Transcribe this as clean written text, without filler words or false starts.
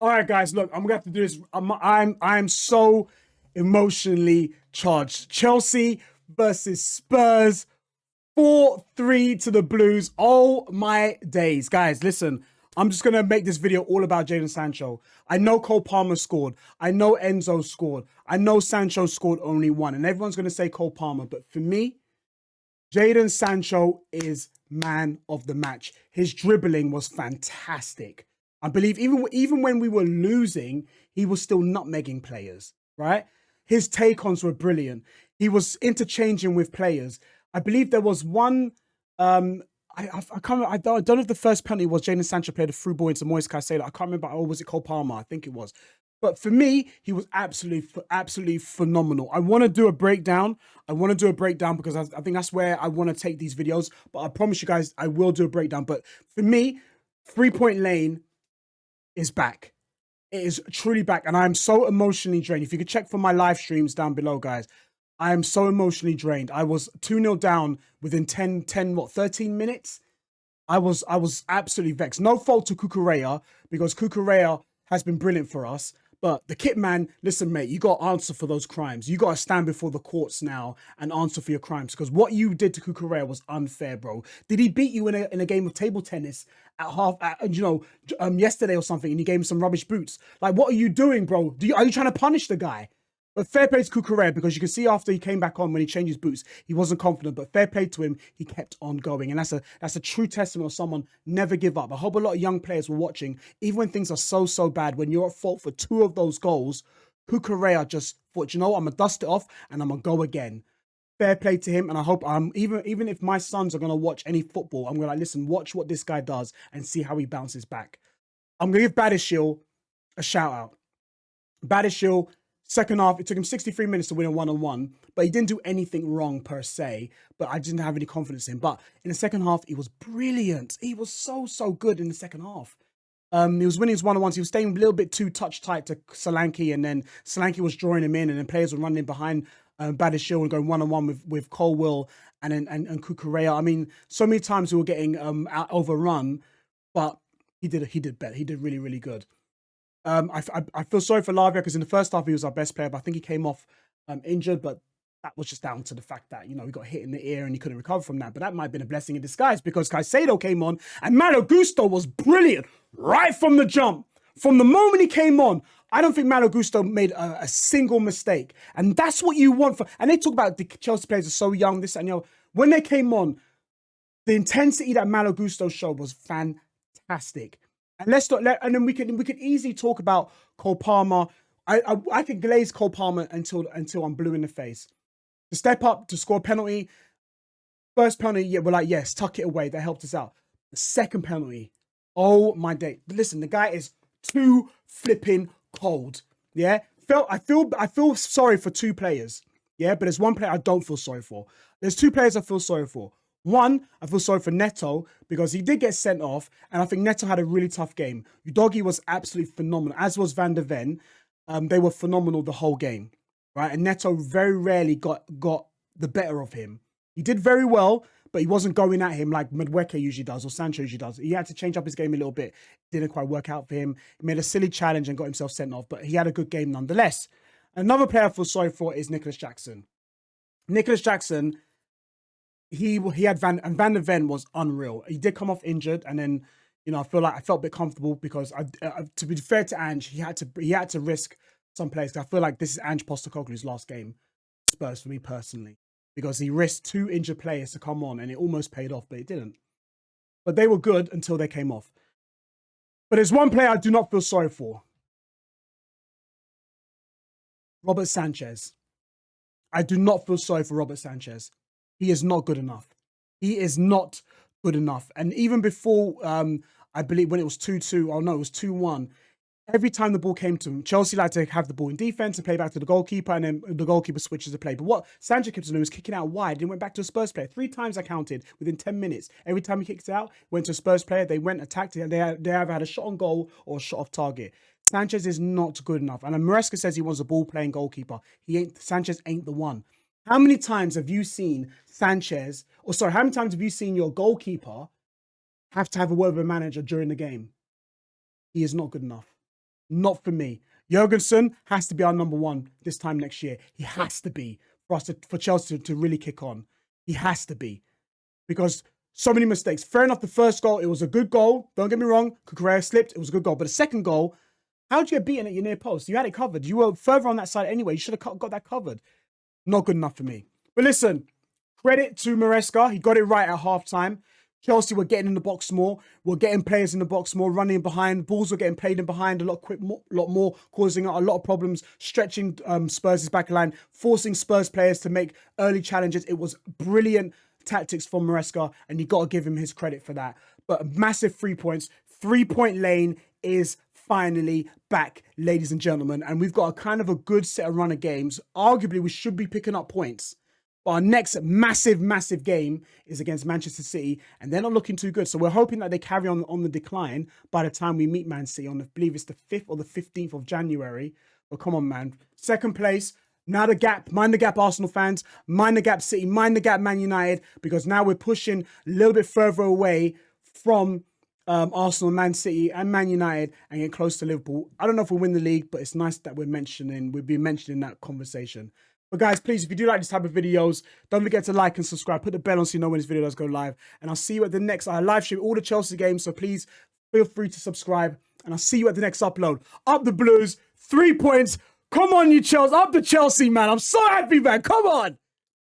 All right, guys, look, I'm gonna have to do this. I'm so emotionally charged. Chelsea versus Spurs, 4-3 to the Blues. Oh my days, guys! Listen, I'm just gonna make this video all about Jadon Sancho. I know Cole Palmer scored. I know Enzo scored. I know Sancho scored only one, and everyone's gonna say Cole Palmer, but for me, Jadon Sancho is man of the match. His dribbling was fantastic. I believe even when we were losing, he was still nutmegging players, right? His take-ons were brilliant. He was interchanging with players. I believe there was one, I don't know if the first penalty was Jadon Sancho played a through ball into Moise Caicedo. I can't remember, or was it Cole Palmer? I think it was. But for me, he was absolutely phenomenal. I want to do a breakdown. Because I think that's where I want to take these videos. But I promise you guys, I will do a breakdown. But for me, 3-point lane is back. It is truly back. And I'm so emotionally drained. If you could check for my live streams down below, guys, I am so emotionally drained. I was 2-0 down within 13 minutes. I was absolutely vexed. No fault to Cucurella, because Cucurella has been brilliant for us. But the kit man, listen, mate, you got to answer for those crimes. You got to stand before the courts now and answer for your crimes, because what you did to Cucurella was unfair, bro. Did he beat you in a game of table tennis yesterday or something, and you gave him some rubbish boots? Like, what are you doing, bro? Are you trying to punish the guy? But fair play to Cucurella, because you can see after he came back on, when he changed his boots, he wasn't confident. But fair play to him, he kept on going. And that's a true testament of someone never give up. I hope a lot of young players were watching, even when things are so bad, when you're at fault for 2 of those goals, Cucurella just thought, you know what, I'm going to dust it off and I'm going to go again. Fair play to him. And I hope even if my sons are going to watch any football, I'm going to like, listen, watch what this guy does and see how he bounces back. I'm going to give Badishil a shout out. Badishil, second half, it took him 63 minutes to win a one-on-one, but he didn't do anything wrong per se, but I didn't have any confidence in him. But in the second half, he was brilliant. He was so good in the second half. He was winning his one-on-ones. He was staying a little bit too touch tight to Solanke, and then Solanke was drawing him in, and then players were running behind Badishil and going one-on-one with Colwill and Cucurella. I mean, so many times we were getting overrun, but he did better. He did really good. I feel sorry for Lavia, because in the first half he was our best player, but I think he came off injured, but that was just down to the fact that, you know, he got hit in the ear and he couldn't recover from that. But that might have been a blessing in disguise, because Caicedo came on and Malo Gusto was brilliant right from the jump. From the moment he came on, I don't think Malo Gusto made a single mistake. And that's what you want for. And they talk about the Chelsea players are so young, this and, you know, when they came on, the intensity that Malo Gusto showed was fantastic. And and then we could easily talk about Cole Palmer. I could glaze Cole Palmer until I'm blue in the face. To step up, to score a penalty. First penalty, yeah, we're like, yes, tuck it away. That helped us out. The second penalty, oh my day. Listen, the guy is too flipping cold. Yeah, I feel sorry for 2 players. Yeah, but there's one player I don't feel sorry for. There's 2 players I feel sorry for. One, I feel sorry for Neto, because he did get sent off, and I think Neto had a really tough game. Udogie was absolutely phenomenal, as was Van der Ven. They were phenomenal the whole game, right? And Neto very rarely got the better of him. He did very well, but he wasn't going at him like Madueke usually does, or Sancho usually does. He had to change up his game a little bit. Didn't quite work out for him. He made a silly challenge and got himself sent off, but he had a good game nonetheless. Another player I feel sorry for is Nicholas Jackson. Nicholas Jackson, he had Van der Ven was unreal. He did come off injured, and then, you know, I felt a bit comfortable, because to be fair to Ange, he had to risk some players. I feel like this is Ange Postecoglou's last game, Spurs, for me personally, because he risked 2 injured players to come on, and it almost paid off, but it didn't. But they were good until they came off. But there's one player I do not feel sorry for. Robert Sanchez. I do not feel sorry for Robert Sanchez. He is not good enough. He is not good enough. And even before, I believe when it was 2-2, oh no, it was 2-1, every time the ball came to him, Chelsea liked to have the ball in defense and play back to the goalkeeper, and then the goalkeeper switches the play. But what Sanchez kept doing was kicking out wide, and went back to a Spurs player. 3 times I counted within 10 minutes. Every time he kicked it out, went to a Spurs player, they went, attacked it, they either had a shot on goal or a shot off target. Sanchez is not good enough. And Maresca says he wants a ball-playing goalkeeper. Sanchez ain't the one. How many times have you seen how many times have you seen your goalkeeper have to have a word with a manager during the game? He is not good enough. Not for me. Jurgensen has to be our number one this time next year. He has to be for Chelsea to really kick on. He has to be, because so many mistakes. Fair enough, the first goal, it was a good goal. Don't get me wrong. Cucurella slipped. It was a good goal. But the second goal, how'd you get beaten at your near post? You had it covered. You were further on that side anyway. You should have got that covered. Not good enough for me. But listen, credit to Maresca. He got it right at halftime. Chelsea were getting in the box more. We're getting players in the box more, running behind. Balls were getting played in behind a lot more, causing a lot of problems, stretching Spurs' back line, forcing Spurs players to make early challenges. It was brilliant tactics from Maresca, and you got to give him his credit for that. But massive 3 points. 3-point lane is finally back, ladies and gentlemen. And we've got a kind of a good set of run of games. Arguably, we should be picking up points. But our next massive game is against Manchester City, and they're not looking too good. So we're hoping that they carry on the decline by the time we meet Man City on, I believe it's the 5th or the 15th of January. But come on, man. Second place. Now the gap. Mind the gap, Arsenal fans. Mind the gap, City. Mind the gap, Man United. Because now we're pushing a little bit further away from Arsenal, Man City, and Man United, and get close to Liverpool. I don't know if we'll win the league, but it's nice that we'll be mentioning that conversation. But guys, please, if you do like this type of videos, don't forget to like and subscribe. Put the bell on so you know when this video does go live. And I'll see you at the next live stream, all the Chelsea games. So please feel free to subscribe. And I'll see you at the next upload. Up the Blues, 3 points. Come on, you Chelsea. Up the Chelsea, man. I'm so happy, man. Come on.